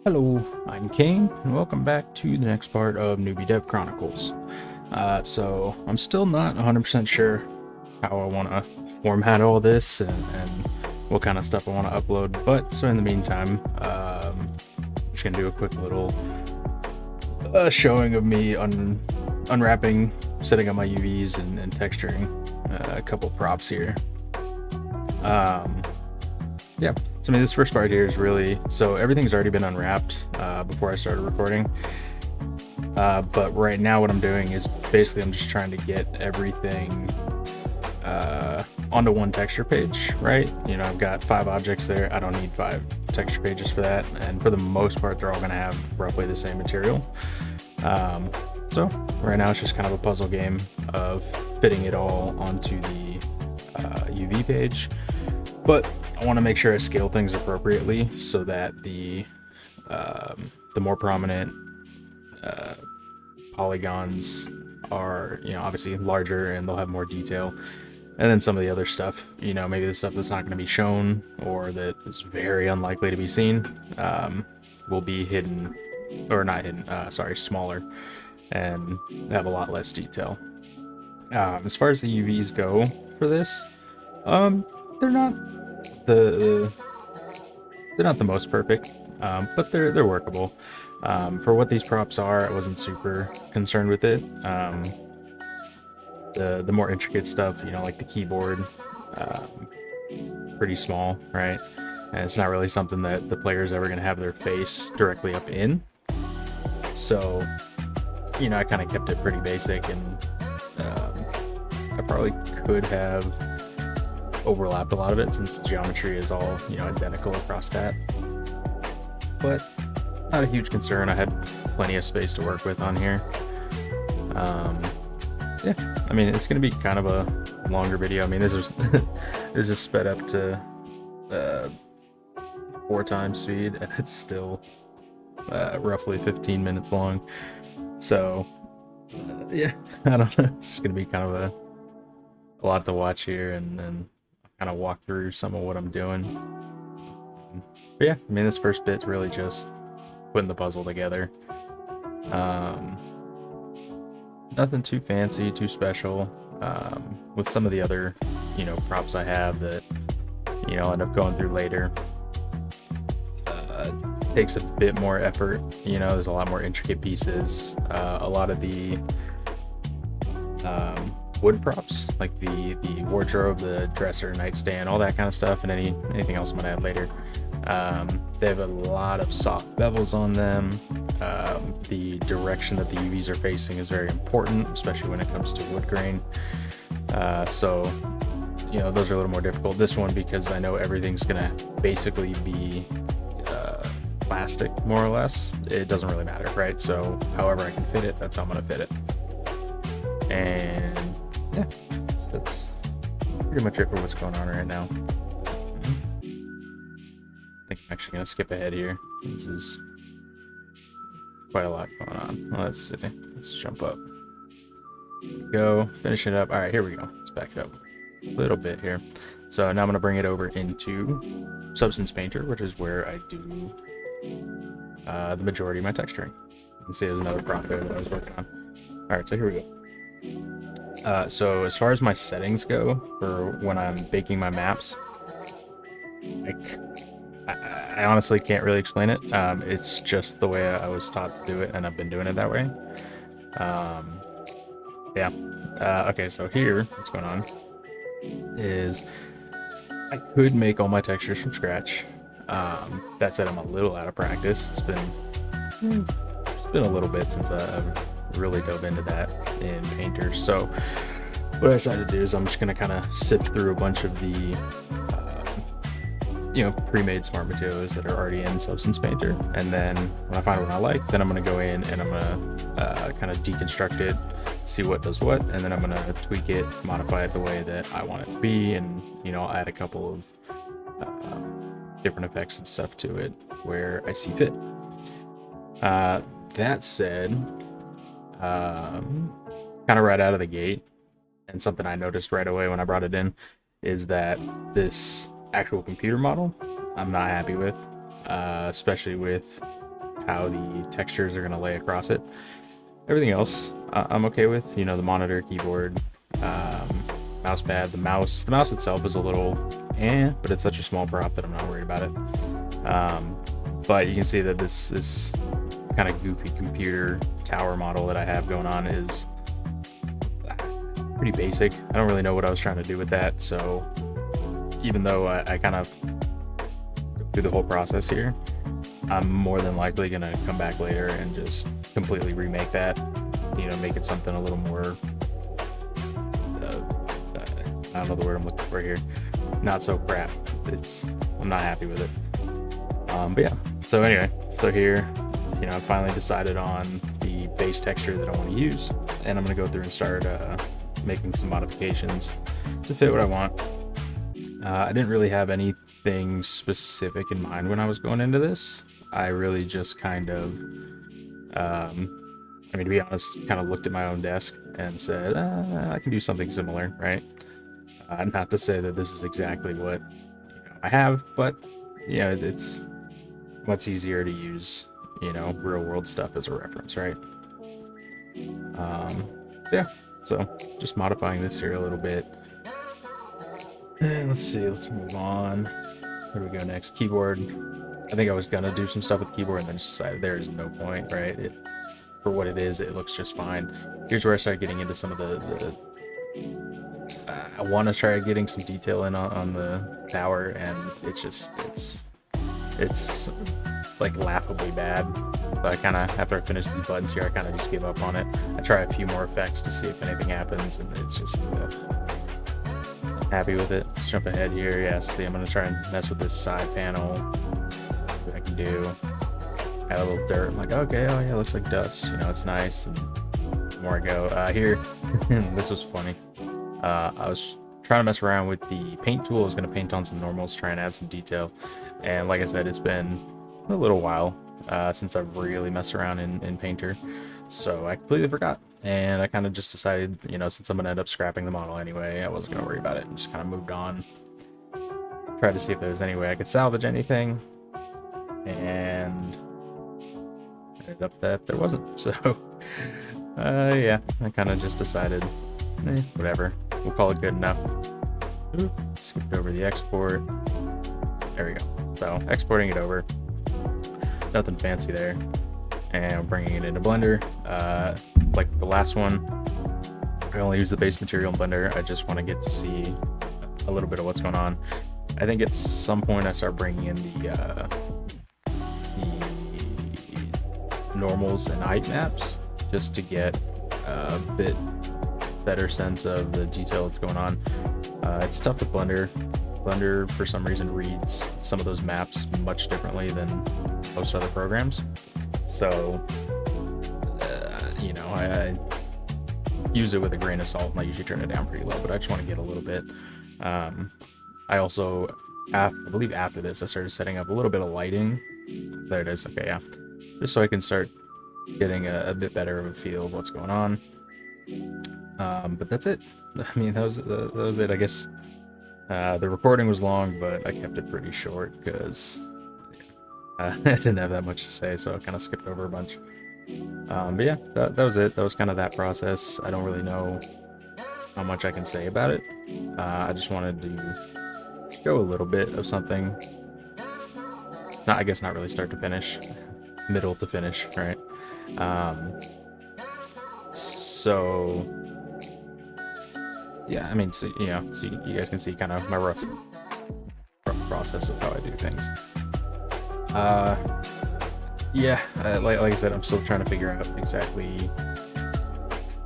Hello, I'm Kane, and welcome back to the next part of Newbie Dev Chronicles. So I'm still not 100% sure how I want to format all this and what kind of stuff I want to upload, but so in the meantime, I'm just going to do a quick little showing of me unwrapping, setting up my UVs and texturing a couple props here. Yeah, so I mean, this first part here is really, so everything's already been unwrapped before I started recording. But right now what I'm doing is basically I'm just trying to get everything onto one texture page, right? You know, I've got 5 objects there. I don't need 5 texture pages for that. And for the most part, they're all gonna have roughly the same material. So right now it's just kind of a puzzle game of fitting it all onto the UV page. But I want to make sure I scale things appropriately so that the more prominent polygons are, you know, obviously larger and they'll have more detail. And then some of the other stuff, you know, maybe the stuff that's not going to be shown or that is very unlikely to be seen will be hidden, or not hidden, smaller and have a lot less detail. As far as the UVs go for this, they're not the most perfect, but they're workable. For what these props are, I wasn't super concerned with it. The more intricate stuff, you know, like the keyboard, it's pretty small, right? And it's not really something that the player is ever going to have their face directly up in. So, you know, I kind of kept it pretty basic, and I probably could have overlapped a lot of it since the geometry is all, you know, identical across that, but not a huge concern. I had plenty of space to work with on here. Yeah, I mean, it's gonna be kind of a longer video. I mean, this is sped up to 4 times speed, and it's still roughly 15 minutes long. So yeah, I don't know, it's gonna be kind of a lot to watch here, and kind of walk through some of what I'm doing. But yeah, I mean, this first bit's really just putting the puzzle together. Nothing too fancy, too special. With some of the other, you know, props I have that, you know, I'll end up going through later, takes a bit more effort. You know, there's a lot more intricate pieces. A lot of the wood props, like the wardrobe, the dresser, nightstand, all that kind of stuff, and anything else I'm gonna add later. They have a lot of soft bevels on them. The direction that the UVs are facing is very important, especially when it comes to wood grain. So, you know, those are a little more difficult. This one, because I know everything's gonna basically be plastic, more or less, it doesn't really matter, right? So however I can fit it, that's how I'm gonna fit it. And yeah, so that's pretty much it for what's going on right now. I think I'm actually going to skip ahead here. This is quite a lot going on. Well, let's see. Let's jump up. Go. Finish it up. All right, here we go. Let's back it up a little bit here. So now I'm going to bring it over into Substance Painter, which is where I do the majority of my texturing. You can see there's another prop there that I was working on. All right, so here we go. So as far as my settings go for when I'm baking my maps, like, I honestly can't really explain it. It's just the way I was taught to do it, and I've been doing it that way. Yeah. Okay, so here, what's going on is I could make all my textures from scratch. That said, I'm a little out of practice. It's been a little bit since I've really dove into that in Painter. So what I decided to do is I'm just going to kind of sift through a bunch of the you know, pre-made smart materials that are already in Substance Painter, and then when I find what I like, then I'm going to go in and I'm going to kind of deconstruct it, see what does what, and then I'm going to tweak it, modify it the way that I want it to be, and, you know, I'll add a couple of different effects and stuff to it where I see fit. That said, kind of right out of the gate, and something I noticed right away when I brought it in, is that this actual computer model I'm not happy with, especially with how the textures are going to lay across it. Everything else I'm okay with. You know, the monitor, keyboard, mouse pad, the mouse itself is a little but it's such a small prop that I'm not worried about it. But you can see that this kind of goofy computer tower model that I have going on is pretty basic. I don't really know what I was trying to do with that, so even though I kind of go through the whole process here, I'm more than likely gonna come back later and just completely remake that, you know, make it something a little more I don't know the word I'm looking for here, not so crap. I'm not happy with it. But yeah, so anyway, so here, you know, I finally decided on the base texture that I want to use, and I'm gonna go through and start making some modifications to fit what I want. I didn't really have anything specific in mind when I was going into this. I really just kind of, I mean, to be honest, kind of looked at my own desk and said, I can do something similar, right? Not to say that this is exactly what, you know, I have, but yeah, it's much easier to use, you know, real world stuff as a reference, right? Yeah, so just modifying this here a little bit. And let's see, let's move on. Where do we go next? Keyboard. I think I was gonna do some stuff with the keyboard and then just decided there is no point, right? For what it is, it looks just fine. Here's where I started getting into some of the I want to try getting some detail in on the tower, and it's like laughably bad. So I kind of, after I finish these buttons here, I kind of just give up on it. I try a few more effects to see if anything happens, and it's just not happy with it. Let's jump ahead here. Yeah, see, I'm gonna try and mess with this side panel. See what I can do. Add a little dirt. I'm like, okay, oh yeah, looks like dust. You know, it's nice. And the more I go here, this was funny. I was trying to mess around with the paint tool. I was going to paint on some normals, try and add some detail. And like I said, it's been a little while since I've really messed around in Painter. So I completely forgot. And I kind of just decided, you know, since I'm going to end up scrapping the model anyway, I wasn't going to worry about it and just kind of moved on. Tried to see if there was any way I could salvage anything. And ended up that there wasn't. So, yeah, I kind of just decided, whatever. We'll call it good enough. Oop, skipped over the export. There we go. So exporting it over. Nothing fancy there. And bringing it into Blender. Like the last one, I only use the base material in Blender. I just want to get to see a little bit of what's going on. I think at some point I start bringing in the normals and height maps just to get a bit better sense of the detail that's going on. It's tough with Blender. Blender, for some reason, reads some of those maps much differently than most other programs. So, you know, I use it with a grain of salt, and I usually turn it down pretty low, but I just want to get a little bit. I also, I believe after this, I started setting up a little bit of lighting. There it is. Okay, yeah. Just so I can start getting a bit better of a feel of what's going on. But that's it. I mean, that was it, I guess. The recording was long, but I kept it pretty short because I didn't have that much to say, so I kind of skipped over a bunch. But yeah, that was it. That was kind of that process. I don't really know how much I can say about it. I just wanted to show a little bit of something. I guess not really start to finish, middle to finish, right? So yeah, I mean, so, you know, so you guys can see kind of my rough process of how I do things. Yeah, like I said, I'm still trying to figure out exactly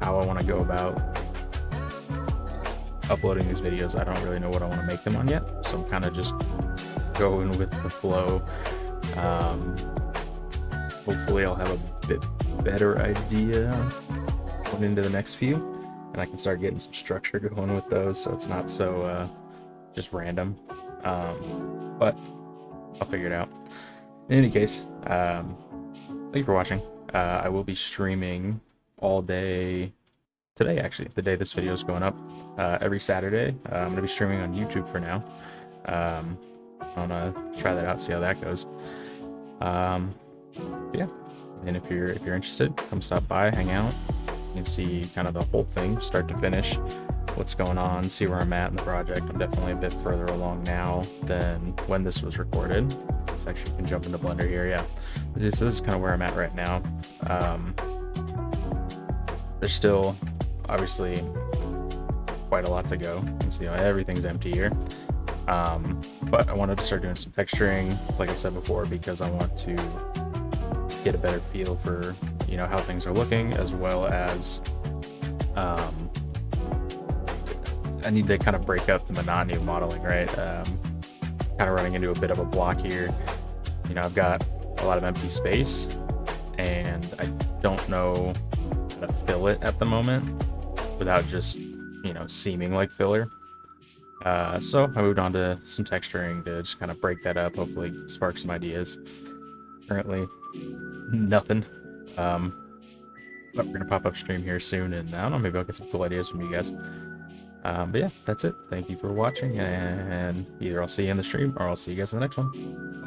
how I want to go about uploading these videos. I don't really know what I want to make them on yet, so I'm kind of just going with the flow. Hopefully I'll have a bit better idea going into the next few, and I can start getting some structure going with those, so it's not so just random. But I'll figure it out. In any case, thank you for watching. I will be streaming all day today, actually, the day this video is going up. Every Saturday. I'm going to be streaming on YouTube for now. I want to try that out, see how that goes. Yeah, and if you're interested, come stop by, hang out. You can see kind of the whole thing, start to finish, what's going on, see where I'm at in the project. I'm definitely a bit further along now than when this was recorded. So actually, you can jump into Blender here. Yeah, this is kind of where I'm at right now. There's still obviously quite a lot to go. You can see everything's empty here. But I wanted to start doing some texturing, like I've said before, because I want to get a better feel for, you know, how things are looking, as well as I need to kind of break up the monotony of modeling, right? Kind of running into a bit of a block here. You know, I've got a lot of empty space, and I don't know how to fill it at the moment without just, you know, seeming like filler. So I moved on to some texturing to just kind of break that up, hopefully spark some ideas. Currently, nothing. But we're gonna pop up stream here soon, and I don't know, maybe I'll get some cool ideas from you guys. But yeah, that's it. Thank you for watching, and either I'll see you in the stream or I'll see you guys in the next one.